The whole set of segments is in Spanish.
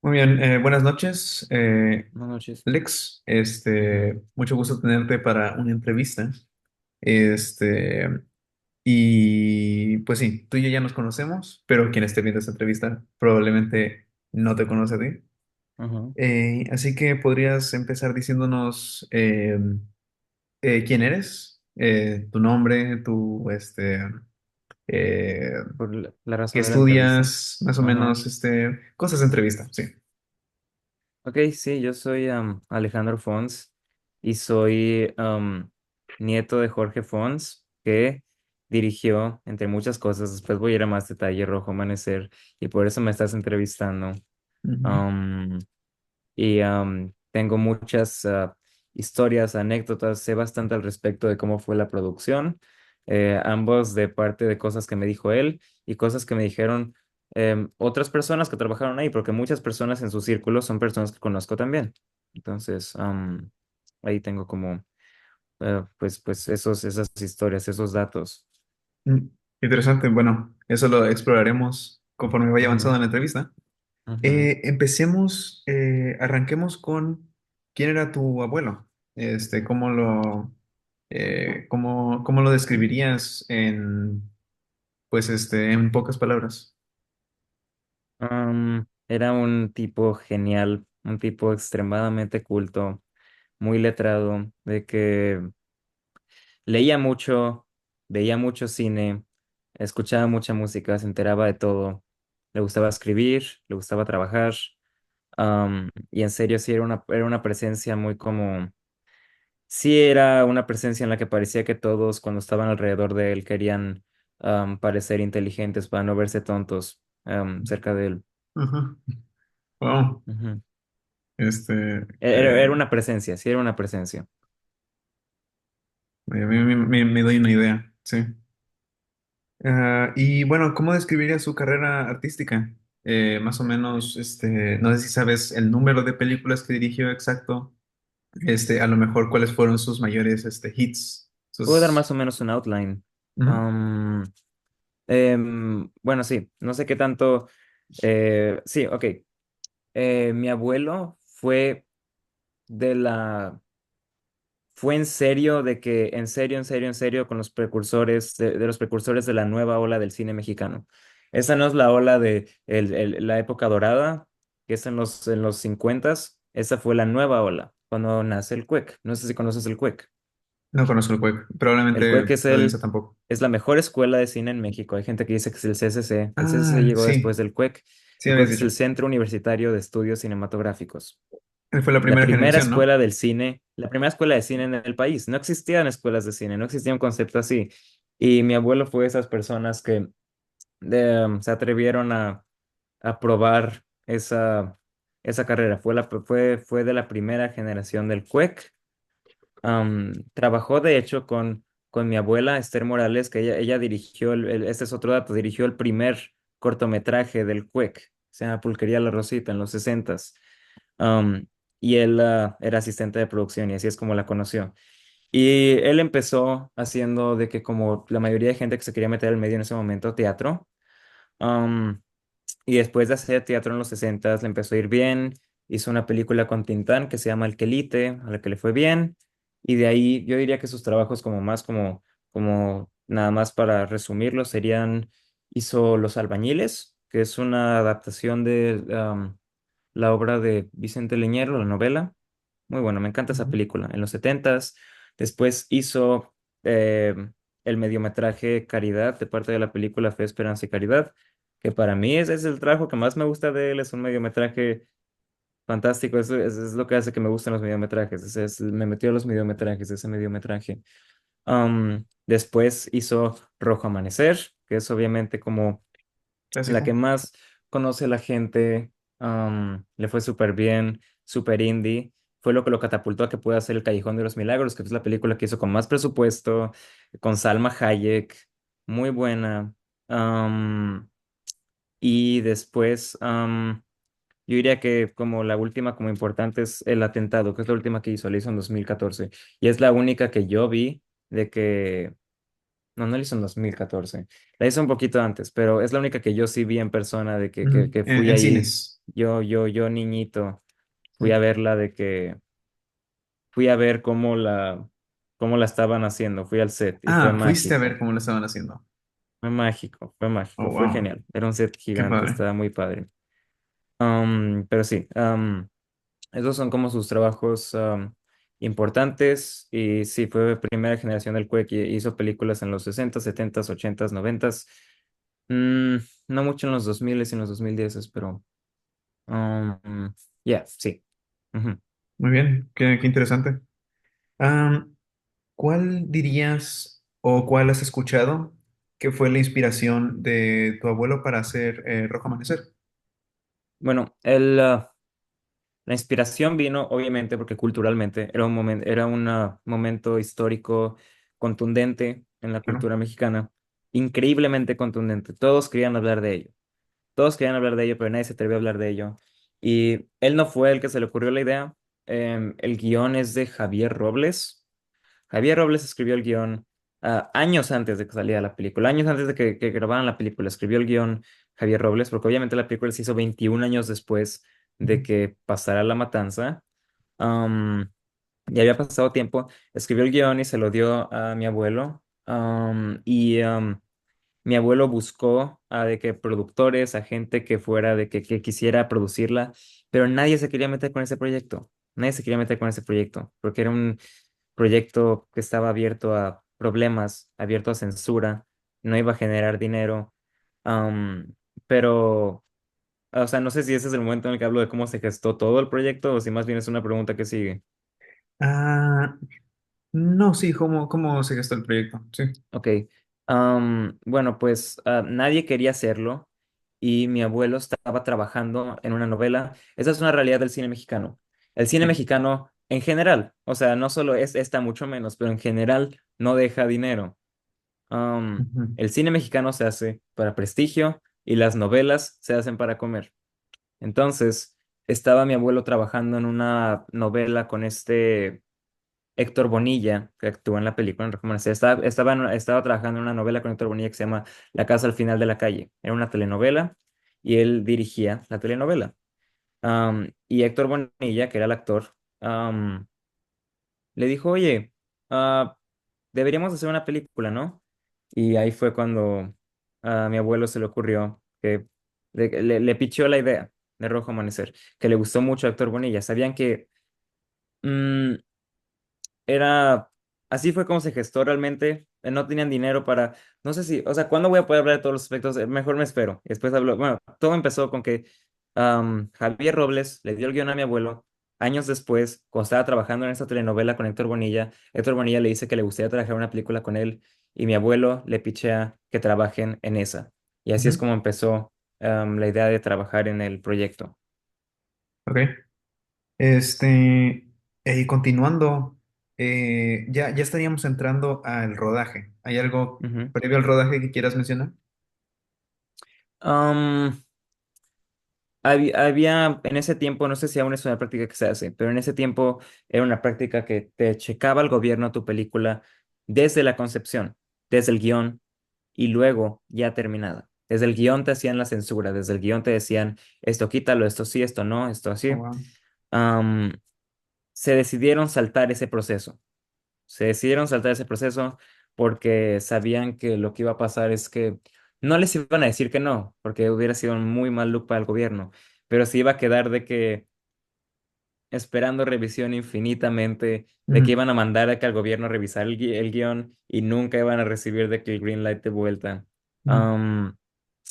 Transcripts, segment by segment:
Muy bien, buenas noches, Buenas noches. Lex. Mucho gusto tenerte para una entrevista. Este, y pues sí, tú y yo ya nos conocemos, pero quien esté viendo esta entrevista probablemente no te conoce a ti. Ujú. Así que podrías empezar diciéndonos quién eres, tu nombre, eh, Por la qué razón de la entrevista. estudias, más o Ajá. menos, cosas de entrevista, sí. Ok, sí, yo soy Alejandro Fons y soy nieto de Jorge Fons, que dirigió, entre muchas cosas, después voy a ir a más detalle, Rojo Amanecer, y por eso me estás entrevistando. Ujú. Am, Tengo muchas historias, anécdotas, sé bastante al respecto de cómo fue la producción, ambos de parte de cosas que me dijo él y cosas que me dijeron otras personas que trabajaron ahí, porque muchas personas en su círculo son personas que conozco también. Entonces, ahí tengo como, pues esas historias, esos datos. Mm, Interesante. Bueno, eso lo exploraremos conforme vaya avanzando Ujú, en la entrevista. ujú. Empecemos, arranquemos con quién era tu abuelo. ¿Cómo lo describirías en pocas palabras? Era un tipo genial, un tipo extremadamente culto, muy letrado, de que leía mucho, veía mucho cine, escuchaba mucha música, se enteraba de todo, le gustaba escribir, le gustaba trabajar, y en serio sí era una presencia muy como, sí era una presencia en la que parecía que todos cuando estaban alrededor de él querían parecer inteligentes para no verse tontos cerca de él. Ajá. Wow. Ujú. Este, Era una presencia, sí era una presencia. me doy una idea, sí. Y bueno, ¿cómo describirías su carrera artística? Más o menos, no sé si sabes el número de películas que dirigió exacto. A lo mejor cuáles fueron sus mayores, hits. Puedo dar Sus... más o menos un outline. Ujú. Am, bueno, sí, no sé qué tanto. Sí, ok. Mi abuelo de la, fue en serio de que, en serio, con los precursores, de los precursores de la nueva ola del cine mexicano. Esa no es la ola de la época dorada, que es en los 50s. Esa fue la nueva ola, cuando nace el CUEC. No sé si conoces el CUEC. No conozco el juego. El CUEC Probablemente la audiencia tampoco. es la mejor escuela de cine en México. Hay gente que dice que es el CCC. El CCC Ah, llegó después sí, del CUEC. sí El habías CUEC es dicho. el Centro Universitario de Estudios Cinematográficos. Él fue la La primera primera generación, ¿no? escuela del cine, la primera escuela de cine en el país. No existían escuelas de cine, no existía un concepto así. Y mi abuelo fue de esas personas que se atrevieron a probar esa carrera. Fue de la primera generación del CUEC. Trabajó de hecho con mi abuela Esther Morales, que ella dirigió, este es otro dato, dirigió el primer cortometraje del CUEC, se llama Pulquería La Rosita en los 60s. Am, y él era asistente de producción y así es como la conoció. Y él empezó haciendo de que como la mayoría de gente que se quería meter al medio en ese momento, teatro. Y después de hacer teatro en los 60 le empezó a ir bien. Hizo una película con Tintán que se llama El Quelite, a la que le fue bien. Y de ahí yo diría que sus trabajos como nada más para resumirlo, hizo Los Albañiles, que es una adaptación de la obra de Vicente Leñero, la novela. Muy bueno, me encanta esa Ujú. película. En los 70 después hizo eh, el mediometraje Caridad, de parte de la película Fe, Esperanza y Caridad, que para mí ese es el trabajo que más me gusta de él. Es un mediometraje fantástico. Es lo que hace que me gusten los mediometrajes. Me metió a los mediometrajes, ese mediometraje. Después hizo Rojo Amanecer, que es obviamente como la que Clásico. más conoce la gente. Le fue súper bien, súper indie. Fue lo que lo catapultó a que pueda hacer El Callejón de los Milagros, que es la película que hizo con más presupuesto, con Salma Hayek, muy buena. Am, y después, yo diría que como la última, como importante, es El Atentado, que es la última que hizo, la hizo en 2014. Y es la única que yo vi de que No, no la hizo en 2014. La hizo un poquito antes, pero es la única que yo sí vi en persona de que, Ujú. que fui En ahí. cines. Yo niñito, fui a Sí. verla fui a ver cómo la estaban haciendo. Fui al set y fue Ah, fuiste a ver mágico. cómo lo estaban haciendo. Fue Oh, mágico, fue wow. genial. Era un set Qué gigante, padre. estaba muy padre. Pero sí, esos son como sus trabajos importantes. Y sí, fue primera generación del CUEC y hizo películas en los 60, 70, 80, 90. Mm, no mucho en los 2000 y en los 2010, pero ya, sí. Ujú. Muy bien, qué interesante. Am, ¿Cuál dirías o cuál has escuchado que fue la inspiración de tu abuelo para hacer Rojo Amanecer? Bueno, la inspiración vino, obviamente, porque culturalmente era un momento histórico contundente en la Claro. cultura mexicana, increíblemente contundente. Todos querían hablar de ello. Todos querían hablar de ello, pero nadie se atrevió a hablar de ello. Y él no fue el que se le ocurrió la idea. El guión es de Javier Robles. Javier Robles escribió el guión años antes de que saliera la película, años antes de que grabaran la película. Escribió el guión Javier Robles, porque obviamente la película se hizo 21 años después Ujú. de que pasara la matanza. Am, ya había pasado tiempo. Escribió el guión y se lo dio a mi abuelo. Mi abuelo buscó a de que productores, a gente que fuera que quisiera producirla, pero nadie se quería meter con ese proyecto. Nadie se quería meter con ese proyecto, porque era un proyecto que estaba abierto a problemas, abierto a censura, no iba a generar dinero. Am, pero, o sea, no sé si ese es el momento en el que hablo de cómo se gestó todo el proyecto o si más bien es una pregunta que sigue. Ah, no, sí, ¿cómo se gestó el proyecto? Sí. Ok. Bueno, pues nadie quería hacerlo y mi abuelo estaba trabajando en una novela. Esa es una realidad del cine mexicano. El cine Sí. mexicano en general, o sea, no solo es esta mucho menos, pero en general no deja dinero. Ujú. El cine mexicano se hace para prestigio y las novelas se hacen para comer. Entonces, estaba mi abuelo trabajando en una novela con este Héctor Bonilla, que actúa en la película en Rojo Amanecer. Estaba trabajando en una novela con Héctor Bonilla que se llama La casa al final de la calle. Era una telenovela y él dirigía la telenovela. Y Héctor Bonilla, que era el actor, le dijo, oye, deberíamos hacer una película, ¿no? Y ahí fue cuando a mi abuelo se le ocurrió que le pichó la idea de Rojo Amanecer, que le gustó mucho a Héctor Bonilla. Sabían que mm, era, así fue como se gestó realmente. No tenían dinero para, no sé si, o sea, ¿cuándo voy a poder hablar de todos los aspectos? Mejor me espero. Después hablo, bueno, todo empezó con que Javier Robles le dio el guión a mi abuelo. Años después, cuando estaba trabajando en esta telenovela con Héctor Bonilla le dice que le gustaría trabajar en una película con él y mi abuelo le pichea que trabajen en esa. Y así es Ujú. como empezó la idea de trabajar en el proyecto. Ok. Este, y continuando, ya estaríamos entrando al rodaje. ¿Hay algo Ujú. previo al rodaje que quieras mencionar? Am, en ese tiempo, no sé si aún es una práctica que se hace, pero en ese tiempo era una práctica que te checaba el gobierno tu película desde la concepción, desde el guión y luego ya terminada. Desde el guión te hacían la censura, desde el guión te decían esto quítalo, esto sí, esto no, esto Oh, así. wow. Am, Se decidieron saltar ese proceso. Se decidieron saltar ese proceso porque sabían que lo que iba a pasar es que no les iban a decir que no, porque hubiera sido un muy mal look para el gobierno, pero se iba a quedar de que esperando revisión infinitamente, de que Ujú. iban a mandar a que al gobierno revisara el guión y nunca iban a recibir de que el green light de vuelta. Ujú.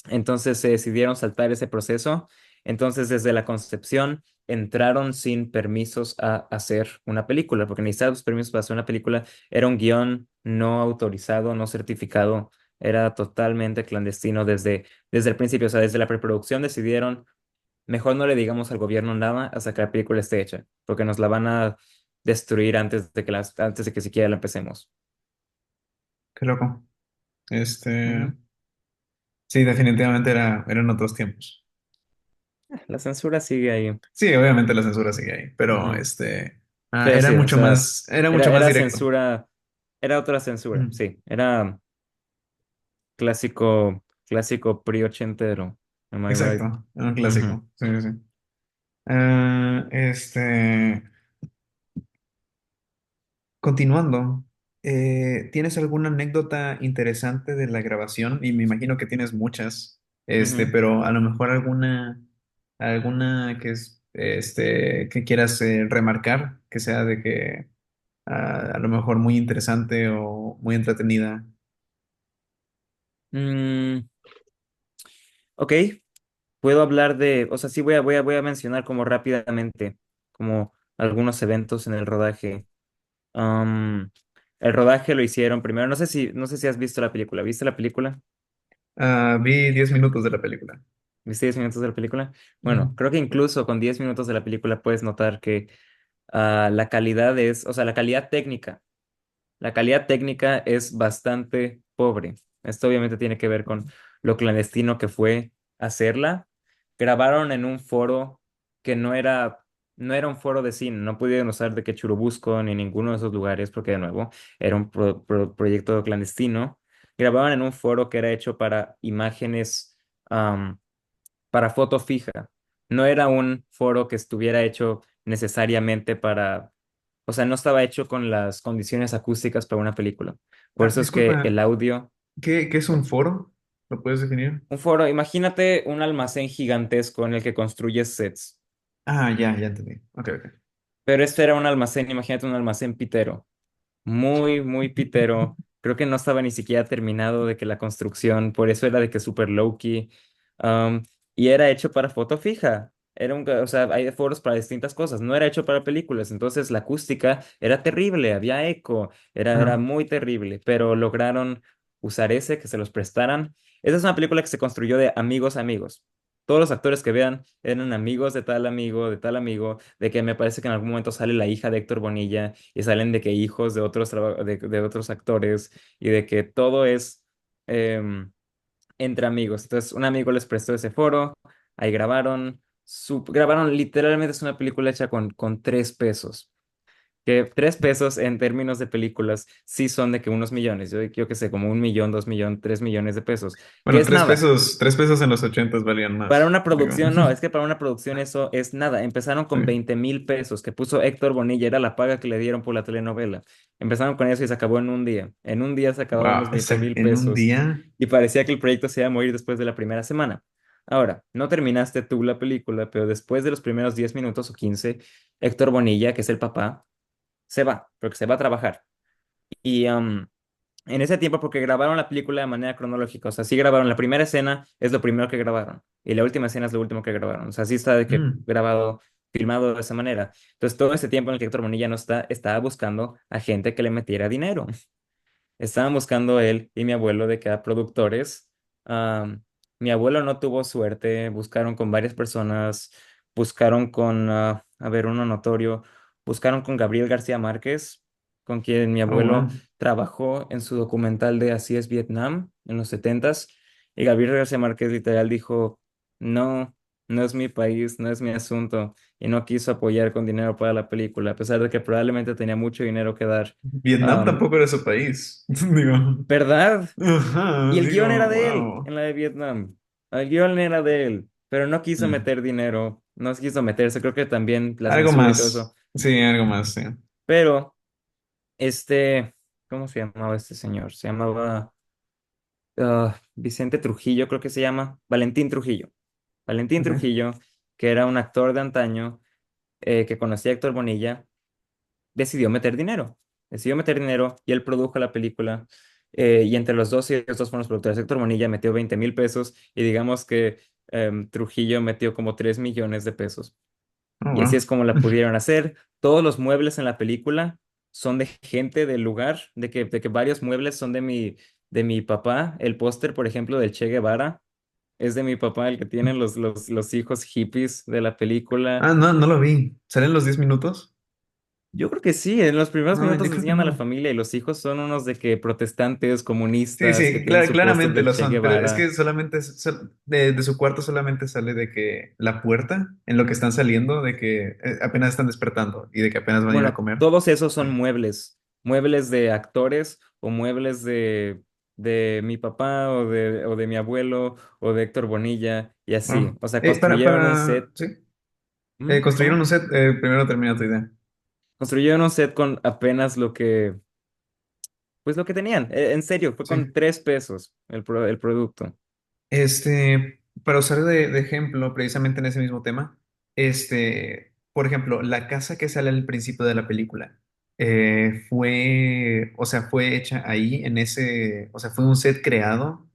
Entonces se decidieron saltar ese proceso. Entonces, desde la concepción, entraron sin permisos a hacer una película, porque necesitaban los permisos para hacer una película. Era un guión no autorizado, no certificado, era totalmente clandestino desde el principio. O sea, desde la preproducción decidieron, mejor no le digamos al gobierno nada hasta que la película esté hecha, porque nos la van a destruir antes de que siquiera la empecemos. Qué loco. Este, Ujú. sí, definitivamente eran otros tiempos. La censura sigue ahí. Sí, obviamente la censura sigue ahí, pero Ujú. era Sí, o mucho sea, más, era mucho más era directo. censura, era otra censura, Ujú. sí, era. clásico PRI ochentero. Am I right? Exacto, un Ujú. clásico. Sí, sí, sí. Ah, continuando, ¿tienes alguna anécdota interesante de la grabación? Y me imagino que tienes muchas, Ujú. pero a lo mejor alguna que que quieras remarcar, que sea de que a lo mejor muy interesante o muy entretenida. Mm, ok, puedo hablar de, o sea, sí voy a mencionar como rápidamente, como algunos eventos en el rodaje. Am, el rodaje lo hicieron primero, no sé si has visto la película. ¿Viste la película? Vi 10 minutos de la película. ¿Viste 10 minutos de la película? Ujú. Bueno, creo que incluso con 10 minutos de la película puedes notar que la calidad es, o sea, la calidad técnica es bastante pobre. Esto obviamente tiene que ver con lo clandestino que fue hacerla. Grabaron en un foro que no era un foro de cine, no pudieron usar de que Churubusco ni ninguno de esos lugares, porque de nuevo era un proyecto clandestino. Grababan en un foro que era hecho para imágenes, para foto fija. No era un foro que estuviera hecho necesariamente o sea, no estaba hecho con las condiciones acústicas para una película. Por Ah, eso es que disculpa, el audio, ¿qué es un foro? ¿Lo puedes definir? un foro, imagínate un almacén gigantesco en el que construyes sets, Ah, ya entendí. Ok, ok. pero este era un almacén, imagínate un almacén pitero. Muy, muy pitero. Creo que no estaba ni siquiera terminado de que la construcción, por eso era de que súper low-key. Um, y era hecho para foto fija. O sea, hay foros para distintas cosas. No era hecho para películas. Entonces la acústica era terrible, había eco, era Ajá. muy terrible. Pero lograron usar ese, que se los prestaran. Esa es una película que se construyó de amigos a amigos. Todos los actores que vean eran amigos de tal amigo, de que me parece que en algún momento sale la hija de Héctor Bonilla y salen de que hijos de de otros actores y de que todo es em, entre amigos. Entonces, un amigo les prestó ese foro, ahí grabaron literalmente es una película hecha con 3 pesos. Que 3 pesos en términos de películas sí son de que unos millones, yo que sé, como 1 millón, 2 millones, 3 millones de pesos, que Bueno, es nada. 3 pesos en los ochentas valían Para más. una Digo. producción, no, es que para una producción eso es nada. Empezaron Sí. con 20,000 pesos que puso Héctor Bonilla, era la paga que le dieron por la telenovela. Empezaron con eso y se acabó en un día. En un día se acabaron los Wow, o 20 sea, mil en un pesos día. y parecía que el proyecto se iba a morir después de la primera semana. Ahora, no terminaste tú la película, pero después de los primeros 10 minutos o 15, Héctor Bonilla, que es el papá, se va, porque se va a trabajar. Y en ese tiempo, porque grabaron la película de manera cronológica, o sea, sí grabaron la primera escena, es lo primero que grabaron, y la última escena es lo último que grabaron, o sea, sí está de que Mm, grabado, filmado de esa manera. Entonces, todo ese tiempo en el que Héctor Bonilla no está, estaba buscando a gente que le metiera dinero. Estaban buscando él y mi abuelo de que a productores. Am, Mi abuelo no tuvo suerte, buscaron con varias personas, buscaron con, a ver, uno notorio, buscaron con Gabriel García Márquez, con quien mi oh, abuelo wow. trabajó en su documental de Así es Vietnam en los setentas. Y Gabriel García Márquez literal dijo, no, no es mi país, no es mi asunto, y no quiso apoyar con dinero para la película, a pesar de que probablemente tenía mucho dinero que dar. Vietnam tampoco era su país. Digo. ¿Verdad? Ajá, Y el guión digo, era de él, wow. en la de Vietnam. El guión era de él, pero no quiso Mm. meter dinero, no quiso meterse, creo que también la Algo censura y todo eso. más. Sí, algo más, sí. Pero, este, ¿cómo se llamaba este señor? Se llamaba Vicente Trujillo, creo que se llama. Valentín Trujillo. Valentín Ok. Trujillo, que era un actor de antaño, que conocía a Héctor Bonilla, decidió meter dinero. Decidió meter dinero y él produjo la película. Y entre los dos, y ellos dos fueron los productores. Héctor Monilla metió 20,000 pesos y digamos que Trujillo metió como 3 millones de pesos. Oh, Y así wow. es como la pudieron hacer. Todos los muebles en la película son de gente del lugar, de que varios muebles son de mi papá. El póster, por ejemplo, del Che Guevara es de mi papá, el que tienen los hijos hippies de la película. Ah, no, no lo vi. ¿Salen los 10 minutos? Yo creo que sí, en los primeros No, minutos yo creo que enseñan a la no. familia y los hijos son unos de que protestantes, Sí, comunistas, que sí, tienen su póster claramente del lo Che son, pero es que Guevara. solamente de su cuarto solamente sale de que la puerta en lo que están saliendo, de que apenas están despertando y de que apenas van a ir a Bueno, comer. todos esos Sí. son muebles, muebles de actores o muebles de mi papá o de mi abuelo o de Héctor Bonilla y así. Wow. O sea, Sí, ¿Cómo? construyeron un set, primero termina tu idea. Construyeron un set con apenas pues lo que tenían. En serio, fue con Sí. 3 pesos el producto. Para usar de ejemplo, precisamente en ese mismo tema, por ejemplo, la casa que sale al principio de la película, o sea, fue hecha ahí, o sea, fue un set creado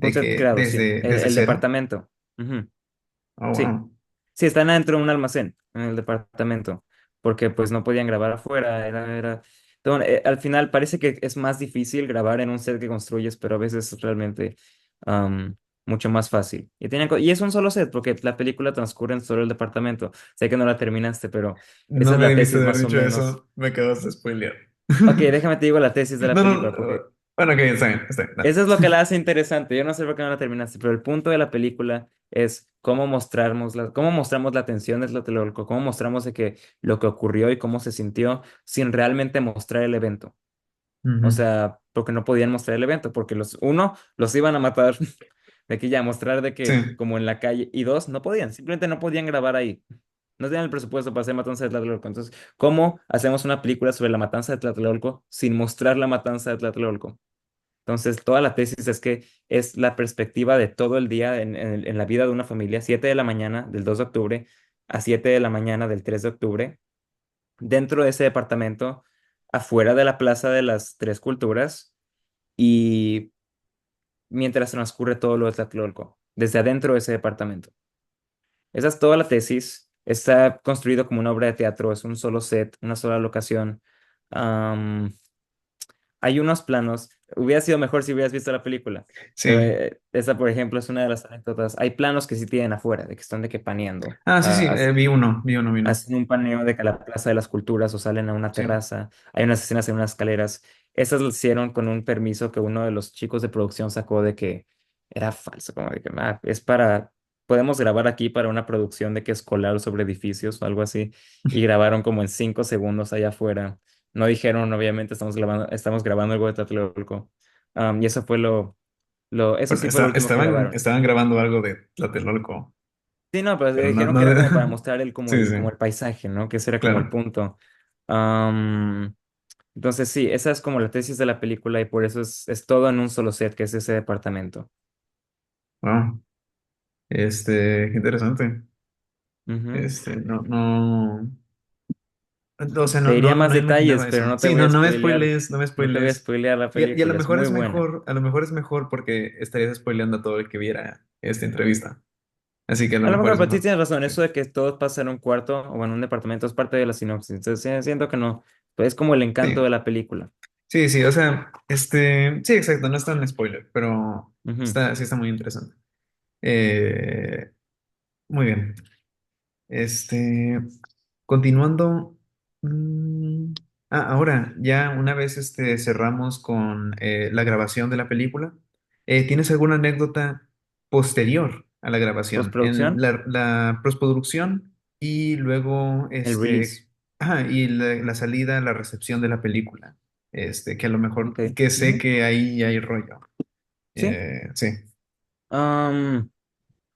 Un set creado, sí. desde El cero. departamento. Ujú. Oh, Sí. wow. Sí, están adentro de un almacén, en el departamento, porque pues no podían grabar afuera, al final parece que es más difícil grabar en un set que construyes, pero a veces es realmente am, mucho más fácil. Y es un solo set, porque la película transcurre en solo el departamento. Sé que no la terminaste, pero esa No es me la debiste tesis de haber más o dicho menos. eso, me acabas de spoilear. Ok, déjame te digo la tesis de la No, no, película, porque bueno, ok, está bien, dale. eso es lo que la hace interesante. Yo no sé por qué no la terminaste, pero el punto de la película es cómo mostramos la tensión de Tlatelolco, cómo mostramos de que lo que ocurrió y cómo se sintió sin realmente mostrar el evento. O Ujú. sea, porque no podían mostrar el evento, porque los iban a matar, de que ya mostrar de Sí, que como en la calle, y dos, no podían, simplemente no podían grabar ahí. No tenían el presupuesto para hacer Matanza de Tlatelolco. Entonces, ¿cómo hacemos una película sobre la matanza de Tlatelolco sin mostrar la matanza de Tlatelolco? Entonces, toda la tesis es que es la perspectiva de todo el día en la vida de una familia, 7 de la mañana del 2 de octubre a 7 de la mañana del 3 de octubre, dentro de ese departamento, afuera de la Plaza de las Tres Culturas y mientras transcurre todo lo de Tlatelolco, desde adentro de ese departamento. Esa es toda la tesis. Está construido como una obra de teatro, es un solo set, una sola locación. Hay unos planos, hubiera sido mejor si hubieras visto la película, pero sí. esa, por ejemplo, es una de las anécdotas. Hay planos que sí tienen afuera, de que están de que paneando. Ah, sí, sí, vi uno. Hacen un paneo de que a la Plaza de las Culturas o salen a una Sí. terraza. Hay unas escenas en unas escaleras. Esas lo hicieron con un permiso que uno de los chicos de producción sacó de que era falso, como de que podemos grabar aquí para una producción de que escolar sobre edificios o algo así. Y grabaron como en 5 segundos allá afuera. No dijeron, obviamente, estamos grabando algo de Tlatelolco. Y eso fue eso Bueno, sí fue lo último que grabaron. estaban grabando algo de Tlatelolco, Sí, no, pero pero dijeron no que era de... como para mostrar Sí, sí, como el paisaje, ¿no? Que ese era como el claro. punto. Am, entonces, sí, esa es como la tesis de la película y por eso es todo en un solo set, que es ese departamento. Wow. Qué interesante. Ujú. No. O sea, Te diría no más detalles, imaginaba pero eso. no te Sí, voy a no me spoilear. spoilees, no me No te voy a spoilees. spoilear la Y a lo película, es mejor muy es buena. mejor, a lo mejor es mejor porque estarías spoileando a todo el que viera esta entrevista. Así que a lo A lo mejor mejor, es pero sí mejor. tienes razón, Sí. eso de que todo pasa en un cuarto o en un departamento es parte de la sinopsis. Entonces, sí, siento que no, pues es como el encanto de Sí, la película. sí, o sea, sí, exacto, no es tan spoiler, pero Ujú. sí está muy interesante. Eh, Muy bien. Este, continuando. mm, ahora, ya una vez cerramos con la grabación de la película, ¿tienes alguna anécdota posterior a la grabación? En Postproducción, la postproducción y luego, el release. y la salida, la recepción de la película. Que a lo mejor, Ok. que sé Ujú. que ahí hay rollo. Sí. Sí.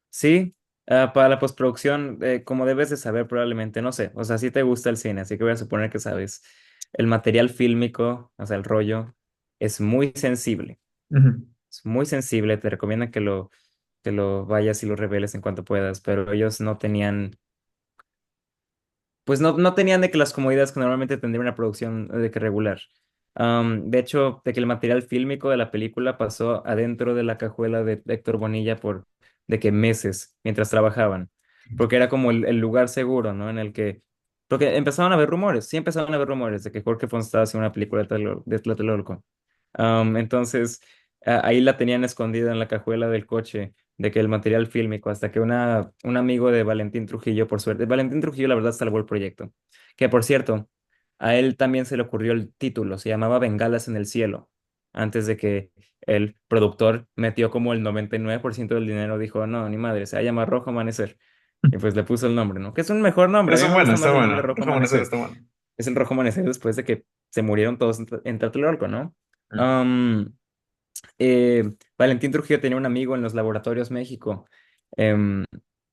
Sí, para la postproducción, como debes de saber probablemente, no sé, o sea, sí te gusta el cine, así que voy a suponer que sabes, el material fílmico, o sea, el rollo, es muy sensible, Ujú. es muy sensible, te recomiendan que lo vayas y lo reveles en cuanto puedas, pero ellos no tenían, pues no tenían de que las comodidades que normalmente tendría una producción de que regular. De hecho, de que el material fílmico de la película pasó adentro de la cajuela de Héctor Bonilla por de que meses mientras trabajaban, porque era como el lugar seguro, ¿no? Porque empezaron a haber rumores, sí empezaron a haber rumores de que Jorge Fons estaba haciendo una película de Tlatelolco. Entonces, ahí la tenían escondida en la cajuela del coche de que el material fílmico, hasta que un amigo de Valentín Trujillo, por suerte, Valentín Trujillo la verdad salvó el proyecto, que por cierto, a él también se le ocurrió el título, se llamaba Bengalas en el cielo, antes de que el productor metió como el 99% del dinero, dijo, no, ni madre, se va a llamar Rojo Amanecer, y pues le puso el nombre, ¿no? Que es un mejor nombre, a mí me gusta Está más el nombre bueno. Rojo Rojo Amanecer Amanecer, está bueno. es el Rojo Amanecer después de que se murieron todos en Tlatelolco, ¿no? Valentín Trujillo tenía un amigo en los Laboratorios México, em,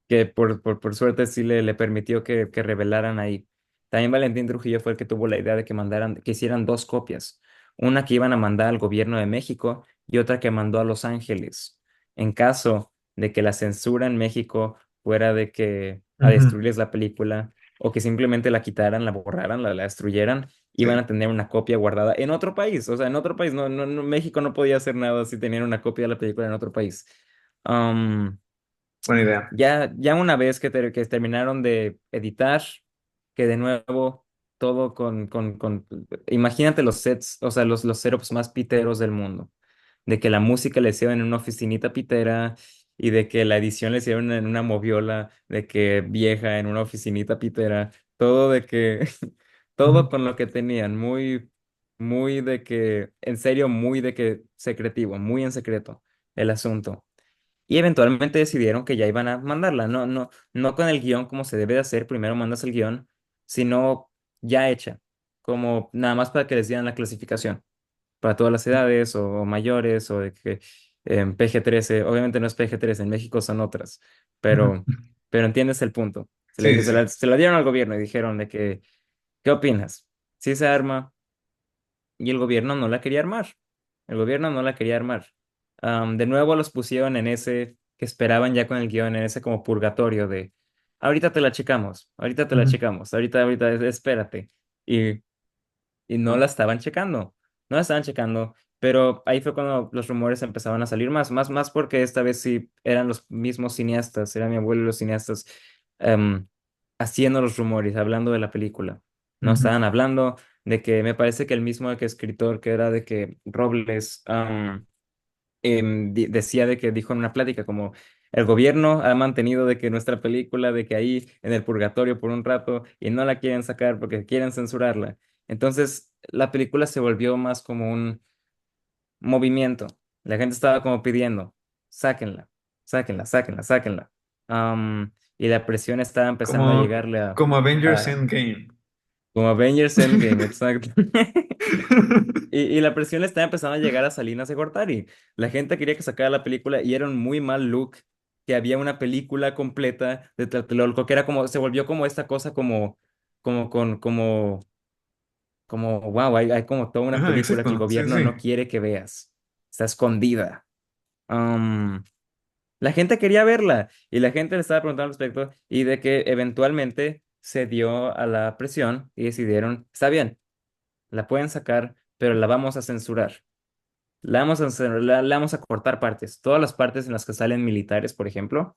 que por suerte sí le permitió que revelaran ahí. También Valentín Trujillo fue el que tuvo la idea de que hicieran dos copias, una que iban a mandar al gobierno de México y otra que mandó a Los Ángeles, en caso de que la censura en México fuera de que a Ujú. destruirles la película o que simplemente la quitaran, la borraran, la destruyeran, Sí, iban a tener una copia guardada en otro país. O sea, en otro país. México no podía hacer nada si tenían una copia de la película en otro país. Am, buena idea. ya una vez que terminaron de editar, que de nuevo todo imagínate los sets, o sea, los setups más piteros del mundo. De que la música le hicieron en una oficinita pitera y de que la edición le hicieron en una moviola, de que vieja en una oficinita pitera. Todo de que, todo Ujú. con lo que tenían, muy de que, en serio, muy de que secretivo, muy en secreto el asunto. Y eventualmente decidieron que ya iban a mandarla, no con el guión como se debe de hacer, primero mandas el guión, sino ya hecha, como nada más para que les dieran la clasificación, para todas las edades o mayores, o de que PG-13, obviamente no es PG-13, en México son otras, Ujú. pero entiendes el punto. Sí, sí, sí. Se la dieron al gobierno y dijeron de que, ¿qué opinas? Si se arma, y el gobierno no la quería armar. El gobierno no la quería armar. De nuevo los pusieron en ese que esperaban ya con el guión, en ese como purgatorio de ahorita te la checamos, ahorita te la Ujú. checamos, ahorita espérate. Y, y no la No. estaban checando, no la estaban checando, pero ahí fue cuando los rumores empezaban a salir más porque esta vez sí eran los mismos cineastas, era mi abuelo y los cineastas em, haciendo los rumores, hablando de la película. No Ujú. estaban hablando de que me parece que el mismo de que escritor que era de que Robles decía de que dijo en una plática como el gobierno ha mantenido de que nuestra película de que ahí en el purgatorio por un rato y no la quieren sacar porque quieren censurarla. Entonces la película se volvió más como un movimiento. La gente estaba como pidiendo, sáquenla, sáquenla. Y la presión estaba empezando a Como, llegarle como Avengers a Endgame. como Avengers Endgame, exacto. Y la presión le estaba empezando a llegar a Salinas de Gortari. La gente quería que sacara la película y era un muy mal look que había una película completa de Tlatelolco, que era como, se volvió como esta cosa como, con, como, wow, hay como toda una Ajá, película que el exacto. Sí, gobierno sí. no quiere que veas. Está escondida. Um, la gente quería verla y la gente le estaba preguntando al respecto y de que eventualmente se dio a la presión y decidieron, está bien, la pueden sacar, pero la vamos a censurar. La vamos a cortar partes. Todas las partes en las que salen militares, por ejemplo,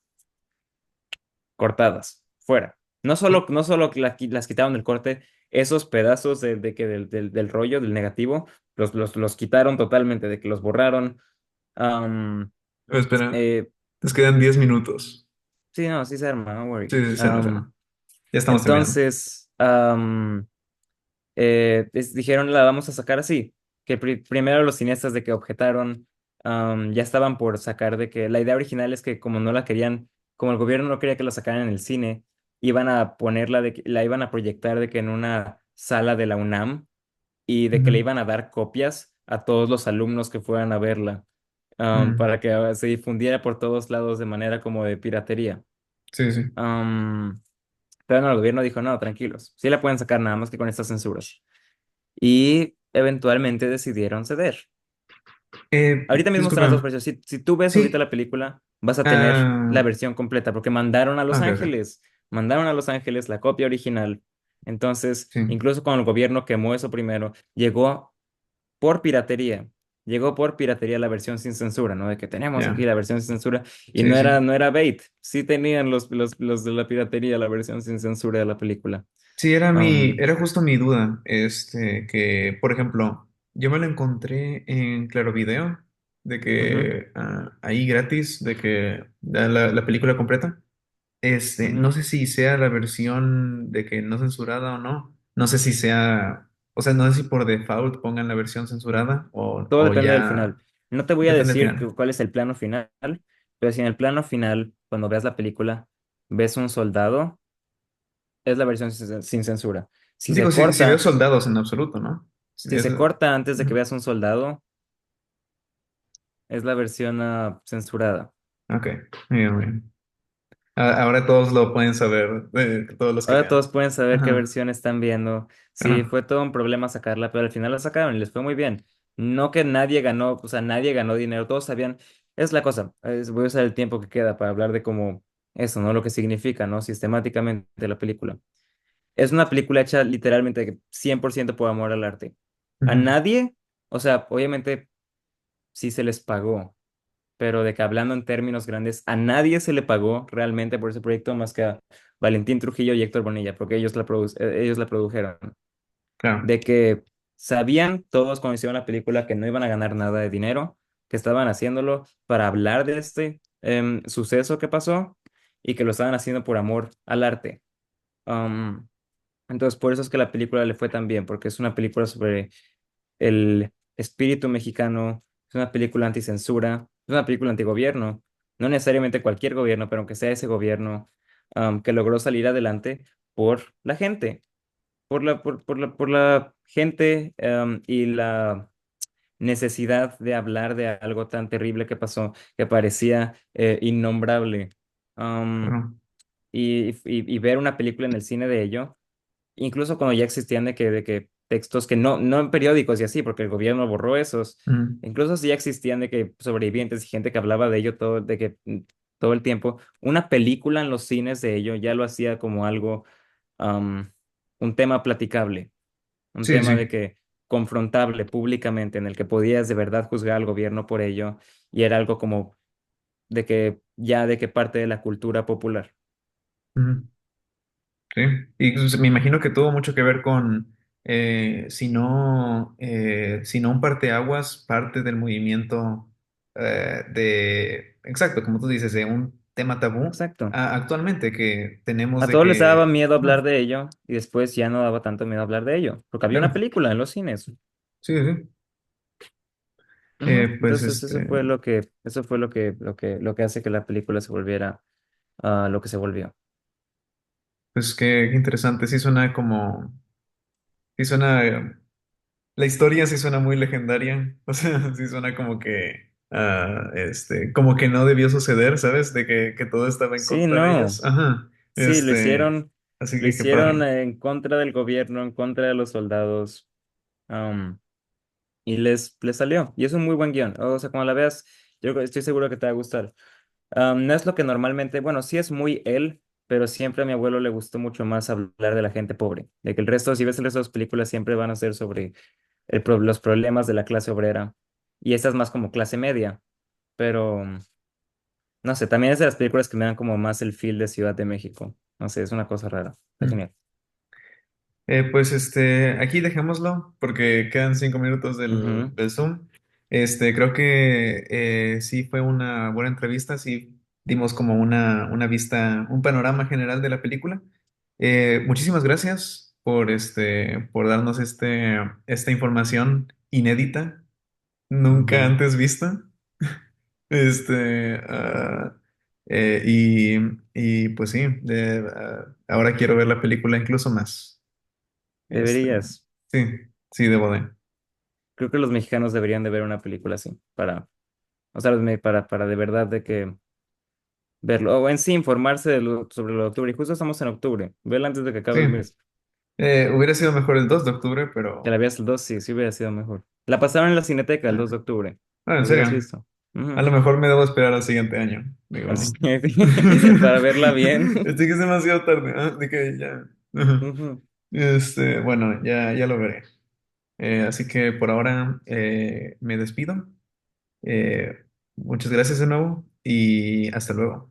cortadas, fuera. No solo que las quitaron del corte, esos pedazos del rollo, del negativo, los quitaron totalmente, de que los borraron. Am, Oh, espera, eh, nos quedan 10 minutos. sí, no, sí se arma, no worry. Sí, sí, se nos Am, llama. Ya estamos terminando. entonces, dijeron la vamos a sacar así, que primero los cineastas de que objetaron, ya estaban por sacar de que la idea original es que como no la querían, como el gobierno no quería que la sacaran en el cine, iban a ponerla la iban a proyectar de que en una sala de la UNAM y de que le Ujú. iban a dar copias a todos los alumnos que fueran a verla, Mm. para que se difundiera por todos lados de manera como de piratería. Sí, sí. Pero no, el gobierno dijo, no, tranquilos, sí la pueden sacar nada más que con estas censuras y eventualmente decidieron ceder. Ahorita mismo están las dos Disculpa. versiones. Si tú ves ahorita Sí. la película, vas a tener la Ah, versión completa porque mandaron a Los ok, ok. Ángeles, mandaron a Los Ángeles la copia original. Entonces, Sí, incluso cuando el gobierno quemó eso primero, por piratería. Llegó por piratería la versión sin censura, ¿no? De que tenemos aquí ya. la versión sin censura y Sí, sí. no era bait. Sí tenían los de la piratería la versión sin censura de la película. Sí, Um, era justo mi duda. Que, por ejemplo, yo me lo encontré en Claro Video, de ujú, que ahí gratis, de que da la película completa. No ujú. sé si sea la versión de que no censurada o no. No sé si sea, o sea, no sé si por default pongan la versión censurada Todo o depende del final. ya No te voy a depende del decir final. cuál es el plano final, pero si en el plano final, cuando veas la película, ves un soldado, es la versión sin censura. Digo, si veo soldados en absoluto, ¿no? Sí, Si se corta antes de que ujú. veas un soldado, es la versión censurada. Ok, muy bien, muy bien. Ahora todos lo pueden saber, todos los que Ahora todos vean. pueden saber qué Ajá, versión están viendo. Sí, claro. fue todo un problema sacarla, pero al final la sacaron y les fue muy bien. No que nadie ganó, o sea, nadie ganó dinero, todos sabían, es la cosa, voy a usar el tiempo que queda para hablar de cómo eso, ¿no? Lo que significa, ¿no? Sistemáticamente la película. Es una película hecha literalmente 100% por amor al arte. A Ujú, nadie, o sea, obviamente sí se les pagó, pero de que hablando en términos grandes, a nadie se le pagó realmente por ese proyecto más que a Valentín Trujillo y Héctor Bonilla, porque ellos la produjeron. claro. De que sabían todos cuando hicieron la película que no iban a ganar nada de dinero, que estaban haciéndolo para hablar de este suceso que pasó y que lo estaban haciendo por amor al arte. Um, entonces, por eso es que la película le fue tan bien, porque es una película sobre el espíritu mexicano, es una película anticensura, es una película antigobierno, no necesariamente cualquier gobierno, pero aunque sea ese gobierno, que logró salir adelante por la gente, por la gente, y la necesidad de hablar de algo tan terrible que pasó, que parecía innombrable. Am, Claro. y ver una película en el cine de ello incluso cuando ya existían de que textos que no en periódicos y así, porque el gobierno borró esos, Ujú, incluso si ya existían de que sobrevivientes y gente que hablaba de ello todo, todo el tiempo, una película en los cines de ello ya lo hacía como algo, am, un tema platicable, un sí, tema sí. de que confrontable públicamente, en el que podías de verdad juzgar al gobierno por ello, y era algo como de que ya de que parte de la cultura popular. Ujú. Sí, y pues, me imagino que tuvo mucho que ver con, si no un parteaguas, parte del movimiento exacto, como tú dices, de un tema tabú Exacto. actualmente que tenemos A de todos les daba que, miedo hablar ajá, de ello y después ya no daba tanto miedo hablar de ello, porque había una claro, película en los cines. sí, sí. Pues Entonces eso fue lo que hace que la película se volviera lo que se volvió. pues qué interesante, sí suena. La historia sí suena muy legendaria, o sea, sí suena como que, como que no debió suceder, ¿sabes? De que todo estaba en Sí, contra de ellos. no, Ajá, sí, así lo que qué hicieron padre. en contra del gobierno, en contra de los soldados, um, y les salió. Y es un muy buen guión. O sea, cuando la veas, estoy seguro que te va a gustar. No es lo que normalmente, bueno, sí es muy él, pero siempre a mi abuelo le gustó mucho más hablar de la gente pobre. De que el resto, si ves el resto de las películas, siempre van a ser sobre los problemas de la clase obrera. Y esta es más como clase media. Pero, no sé, también es de las películas que me dan como más el feel de Ciudad de México. No sé, es una cosa rara. Está Mm. genial. Pues aquí dejémoslo porque quedan 5 minutos Ujú. del Zoom. Creo que sí fue una buena entrevista, sí dimos como una vista, un panorama general de la película. Muchísimas gracias por darnos esta información inédita, nunca Ujú. antes vista. Este, ah, eh, y, y pues sí, ahora quiero ver la película incluso más. Este, Deberías. sí, sí, debo de. Creo que los mexicanos deberían de ver una película así. O sea, para de verdad de que verlo. O en sí, informarse sobre lo de octubre. Y justo estamos en octubre. Vela antes de que Sí, acabe el mes. hubiera sido mejor el 2 de octubre, Que la pero... veas el 2 sí, sí hubiera sido mejor. La pasaron en la Cineteca el 2 de octubre. En Lo serio, hubieras visto. a Ujú. lo mejor me debo esperar al siguiente año, Así digo. para verla bien. Así que es demasiado tarde, de que ya... Ajá. Ujú. Bueno, ya lo veré. Así que por ahora me despido. Muchas gracias de nuevo y hasta luego.